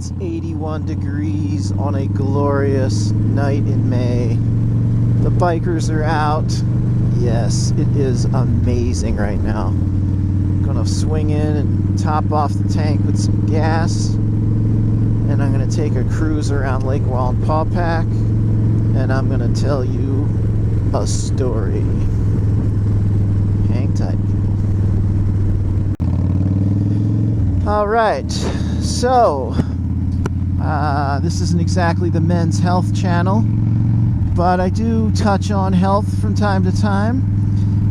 It's 81 degrees on a glorious night in May. The bikers are out. Yes, it is amazing right now. I'm gonna swing in and top off the tank with some gas. And I'm gonna take a cruise around Lake Wallenpaupack. And I'm gonna tell you a story. Hang tight. Alright, so this isn't exactly the men's health channel, but I do touch on health from time to time.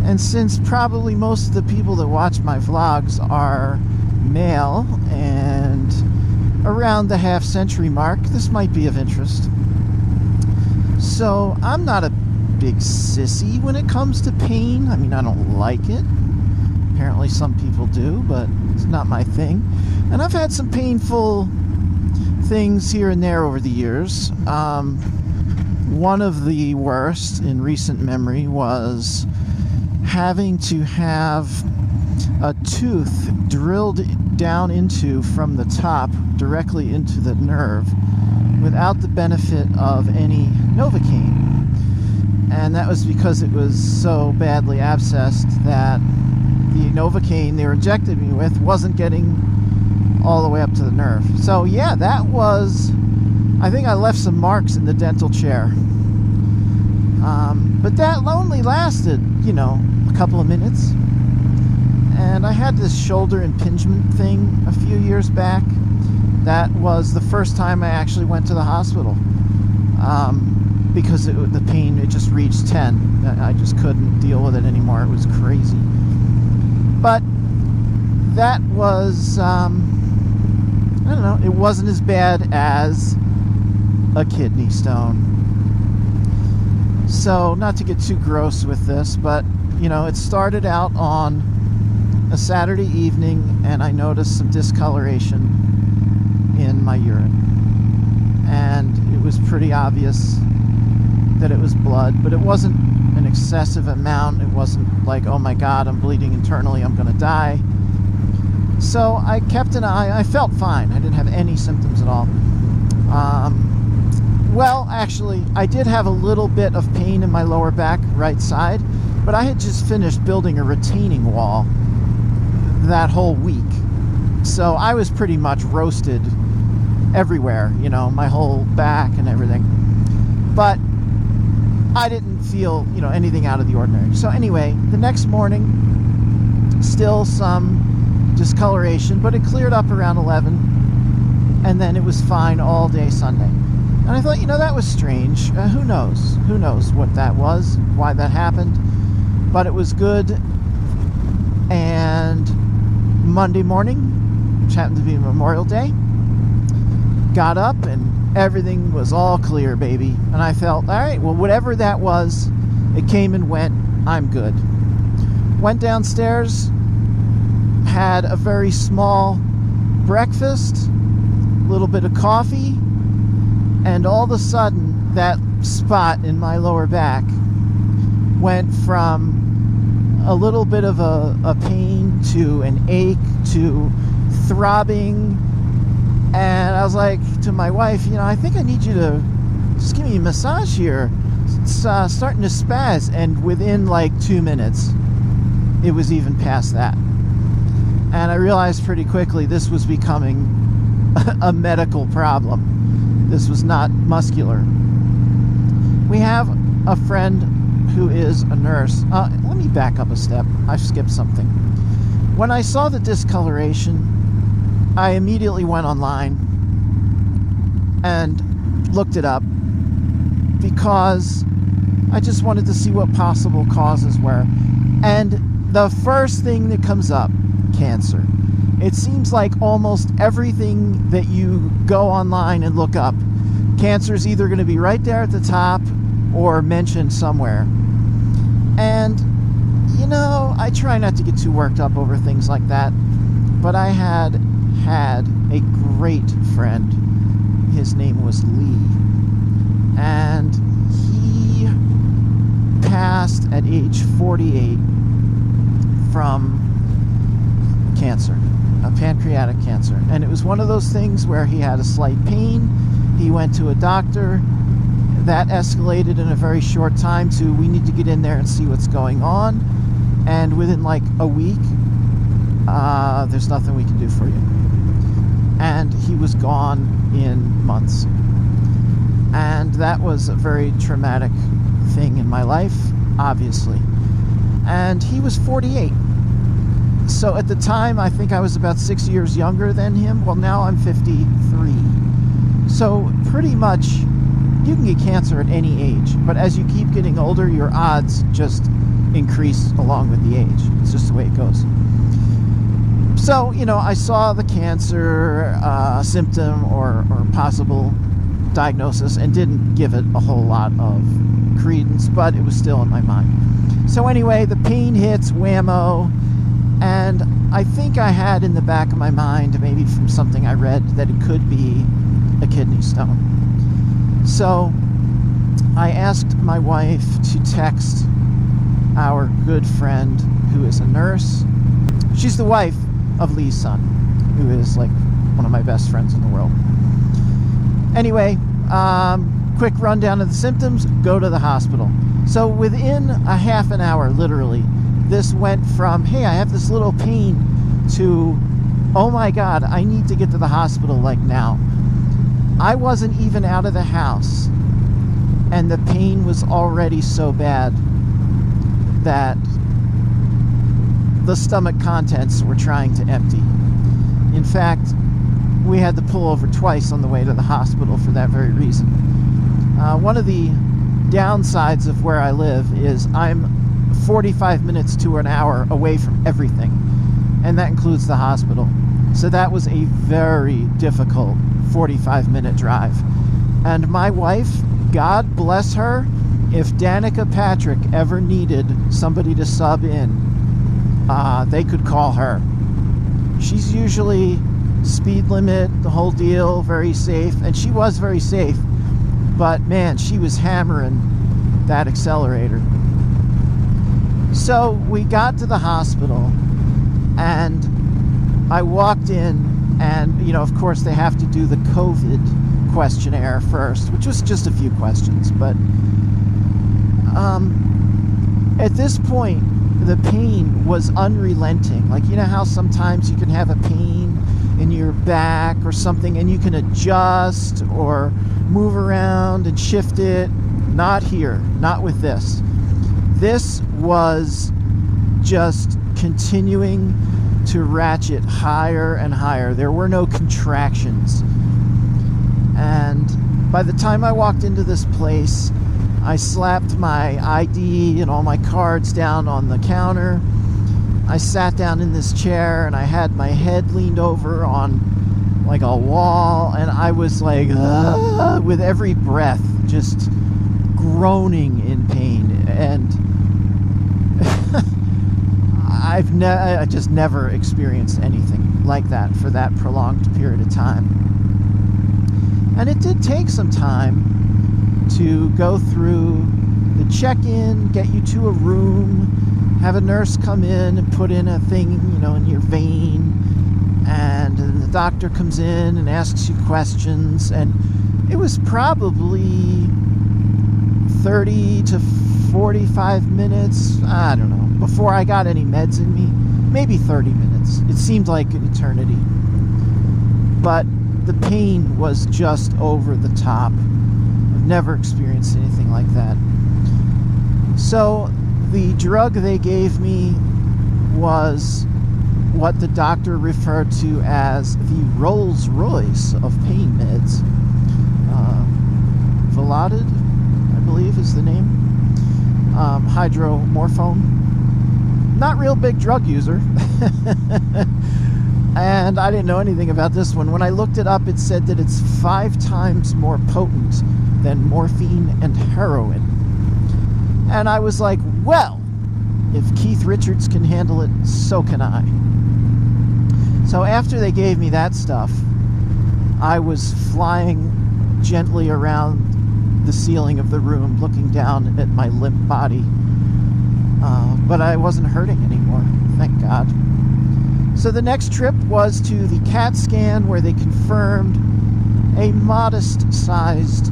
And since probably most of the people that watch my vlogs are male and around the half-century mark, this might be of interest. So I'm not a big sissy when it comes to pain. I mean, I don't like it. Apparently some people do, but it's not my thing. And I've had some painful things here and there over the years. One of the worst in recent memory was having to have a tooth drilled down into from the top directly into the nerve without the benefit of any Novocaine. And that was because it was so badly abscessed that the Novocaine they were injecting me with wasn't getting all the way up to the nerve. So yeah, that was, I think I left some marks in the dental chair. But that only lasted, a couple of minutes. And I had this shoulder impingement thing a few years back. That was the first time I actually went to the hospital. Because the pain, it just reached 10. I just couldn't deal with it anymore. It was crazy. But that was, I don't know, it wasn't as bad as a kidney stone. So, not to get too gross with this, but, it started out on a Saturday evening, and I noticed some discoloration in my urine. And it was pretty obvious that it was blood, but it wasn't an excessive amount. It wasn't like, oh my God, I'm bleeding internally, I'm gonna die. So I kept an eye. I felt fine. I didn't have any symptoms at all. Well, actually, I did have a little bit of pain in my lower back, right side, but I had just finished building a retaining wall that whole week. So I was pretty much roasted everywhere, my whole back and everything. But I didn't feel, anything out of the ordinary. So anyway, the next morning, still some discoloration, but it cleared up around 11, and then it was fine all day Sunday. And I thought, that was strange. Who knows? Who knows what that was, why that happened. But it was good. And Monday morning, which happened to be Memorial Day, got up and everything was all clear, baby. And I felt, all right, well, whatever that was, it came and went. I'm good. Went downstairs, had a very small breakfast, a little bit of coffee, and all of a sudden, that spot in my lower back went from a little bit of a pain to an ache to throbbing. And I was like to my wife, I think I need you to just give me a massage here. It's starting to spaz. And within like 2 minutes, it was even past that. And I realized pretty quickly this was becoming a medical problem. This was not muscular. We have a friend who is a nurse. Let me back up a step. I've skipped something. When I saw the discoloration, I immediately went online and looked it up because I just wanted to see what possible causes were. And the first thing that comes up, cancer. It seems like almost everything that you go online and look up, cancer is either going to be right there at the top or mentioned somewhere. And, I try not to get too worked up over things like that, but I had a great friend. His name was Lee, and he passed at age 48 from cancer. pancreatic cancer. And it was one of those things where he had a slight pain. He went to a doctor. That escalated in a very short time to, we need to get in there and see what's going on. And within like a week, there's nothing we can do for you. And he was gone in months. And that was a very traumatic thing in my life, obviously. And he was 48. So at the time, I think I was about 6 years younger than him. Well, now I'm 53. So pretty much, you can get cancer at any age. But as you keep getting older, your odds just increase along with the age. It's just the way it goes. So, I saw the cancer symptom or possible diagnosis and didn't give it a whole lot of credence, but it was still in my mind. So anyway, the pain hits, whammo, and I think I had in the back of my mind, maybe from something I read, that it could be a kidney stone. So I asked my wife to text our good friend who is a nurse. She's the wife of Lee's son, who is like one of my best friends in the world. Anyway, quick rundown of the symptoms, go to the hospital. So within a half an hour, literally, this went from, hey, I have this little pain, to, oh my God, I need to get to the hospital like now. I wasn't even out of the house, and the pain was already so bad that the stomach contents were trying to empty. In fact, we had to pull over twice on the way to the hospital for that very reason. One of the downsides of where I live is I'm 45 minutes to an hour away from everything, and that includes the hospital. So that was a very difficult 45-minute drive. And my wife, God bless her, if Danica Patrick ever needed somebody to sub in, they could call her. She's usually speed limit, the whole deal, very safe, and she was very safe, but man, she was hammering that accelerator. So we got to the hospital, and I walked in, and of course they have to do the COVID questionnaire first, which was just a few questions, but at this point the pain was unrelenting. Like, how sometimes you can have a pain in your back or something and you can adjust or move around and shift it? Not here, not with this. This was just continuing to ratchet higher and higher. There were no contractions. And by the time I walked into this place, I slapped my ID and all my cards down on the counter. I sat down in this chair and I had my head leaned over on like a wall, and I was like, with every breath, just groaning in pain. And I just never experienced anything like that for that prolonged period of time. And it did take some time to go through the check-in, get you to a room, have a nurse come in and put in a thing, in your vein, and the doctor comes in and asks you questions, and it was probably 30 to 45 minutes, I don't know, before I got any meds in me. Maybe 30 minutes. It seemed like an eternity. But the pain was just over the top. I've never experienced anything like that. So the drug they gave me was what the doctor referred to as the Rolls Royce of pain meds. Veladid, I believe is the name. Hydromorphone. Not real big drug user. And I didn't know anything about this one. When I looked it up, it said that it's 5 times more potent than morphine and heroin. And I was like, well, if Keith Richards can handle it, so can I. So after they gave me that stuff, I was flying gently around the ceiling of the room, looking down at my limp body. But I wasn't hurting anymore, thank God. So the next trip was to the CAT scan, where they confirmed a modest-sized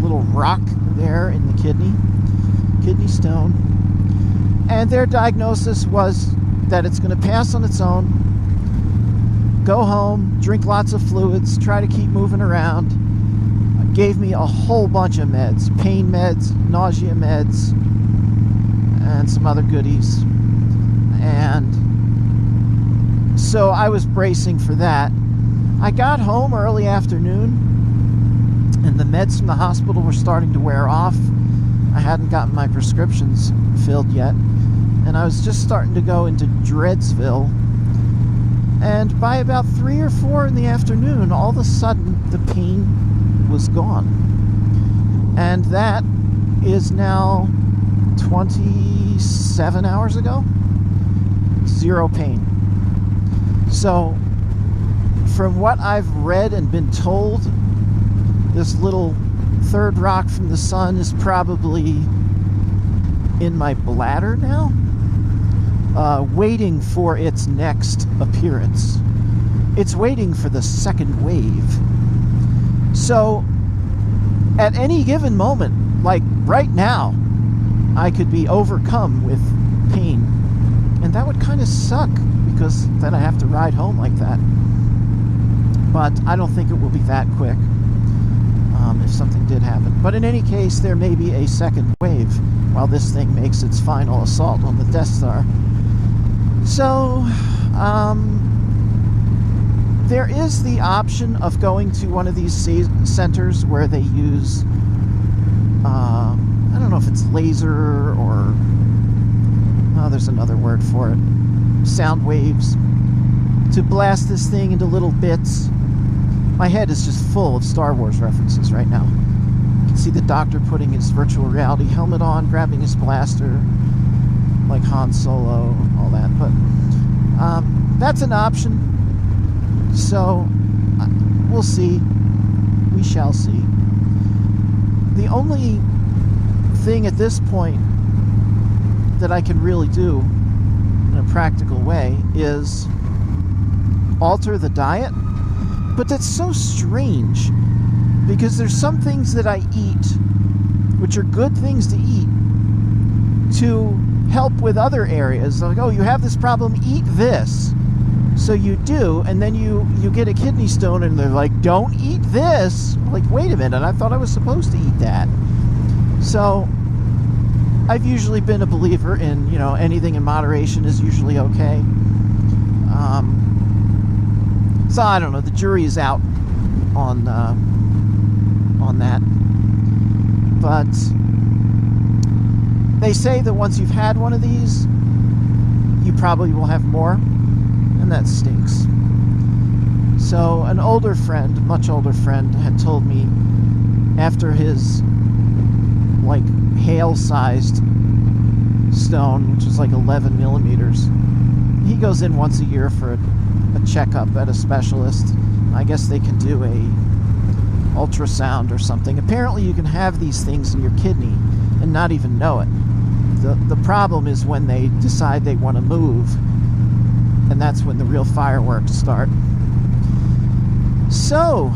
little rock there in the kidney stone. And their diagnosis was that it's going to pass on its own, go home, drink lots of fluids, try to keep moving around. Gave me a whole bunch of meds, pain meds, nausea meds, and some other goodies. And so I was bracing for that. I got home early afternoon, and the meds from the hospital were starting to wear off. I hadn't gotten my prescriptions filled yet, and I was just starting to go into Dreadsville. And by about 3 or 4 in the afternoon, all of a sudden, the pain was gone. And that is now 27 hours ago. Zero pain. So, from what I've read and been told, this little third rock from the sun is probably in my bladder now, waiting for its next appearance. It's waiting for the second wave. So, at any given moment, like right now, I could be overcome with pain. And that would kind of suck, because then I have to ride home like that. But I don't think it will be that quick, if something did happen. But in any case, there may be a second wave while this thing makes its final assault on the Death Star. So, there is the option of going to one of these centers where they use, I don't know if it's laser or, there's another word for it, sound waves, to blast this thing into little bits. My head is just full of Star Wars references right now. You can see the Doctor putting his virtual reality helmet on, grabbing his blaster, like Han Solo, all that. But that's an option. So we'll see. We shall see. The only thing at this point that I can really do in a practical way is alter the diet. But that's so strange, because there's some things that I eat, which are good things to eat, to help with other areas. Like, oh, you have this problem, eat this. So you do, and then you get a kidney stone, and they're like, don't eat this. Like, wait a minute, I thought I was supposed to eat that. So I've usually been a believer in, anything in moderation is usually okay. So I don't know, the jury is out on that. But they say that once you've had one of these, you probably will have more, and that stinks. So an older friend, much older friend, had told me after his hail-sized stone, which is like 11 millimeters, he goes in once a year for a checkup at a specialist. I guess they can do a ultrasound or something. Apparently you can have these things in your kidney and not even know it. The problem is when they decide they want to move, and that's when the real fireworks start. So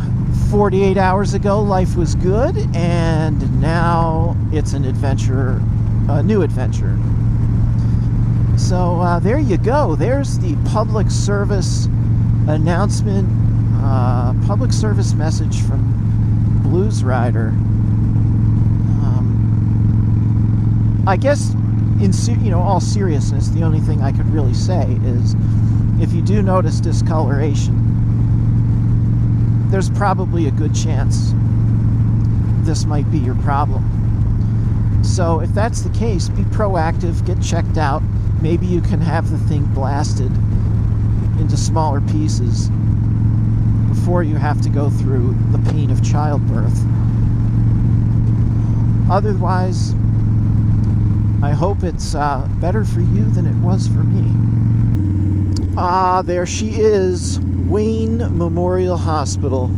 48 hours ago life was good, and now it's an adventure, a new adventure. So there you go. There's the public service announcement, public service message from Blues Rider. I guess, in all seriousness, the only thing I could really say is, if you do notice discoloration, there's probably a good chance this might be your problem. So if that's the case, be proactive, get checked out. Maybe you can have the thing blasted into smaller pieces before you have to go through the pain of childbirth. Otherwise, I hope it's better for you than it was for me. There she is, Wayne Memorial Hospital.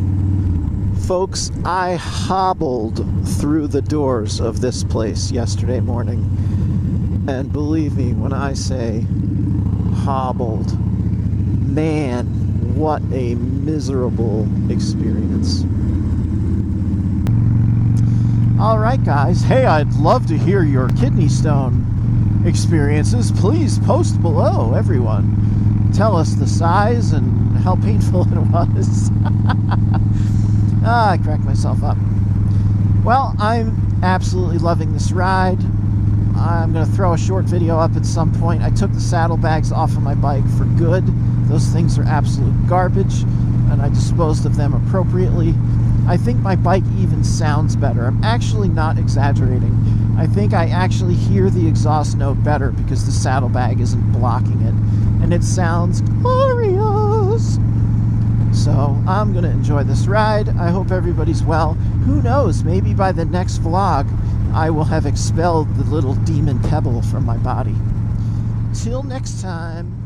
Folks, I hobbled through the doors of this place yesterday morning. And believe me when I say hobbled. Man, what a miserable experience. All right, guys. Hey, I'd love to hear your kidney stone experiences. Please post below, everyone. Tell us the size and how painful it was. I cracked myself up. Well, I'm absolutely loving this ride. I'm going to throw a short video up at some point. I took the saddlebags off of my bike for good. Those things are absolute garbage, and I disposed of them appropriately. I think my bike even sounds better. I'm actually not exaggerating. I think I actually hear the exhaust note better because the saddlebag isn't blocking it, and it sounds glorious. So I'm going to enjoy this ride. I hope everybody's well. Who knows, maybe by the next vlog, I will have expelled the little demon pebble from my body. Till next time.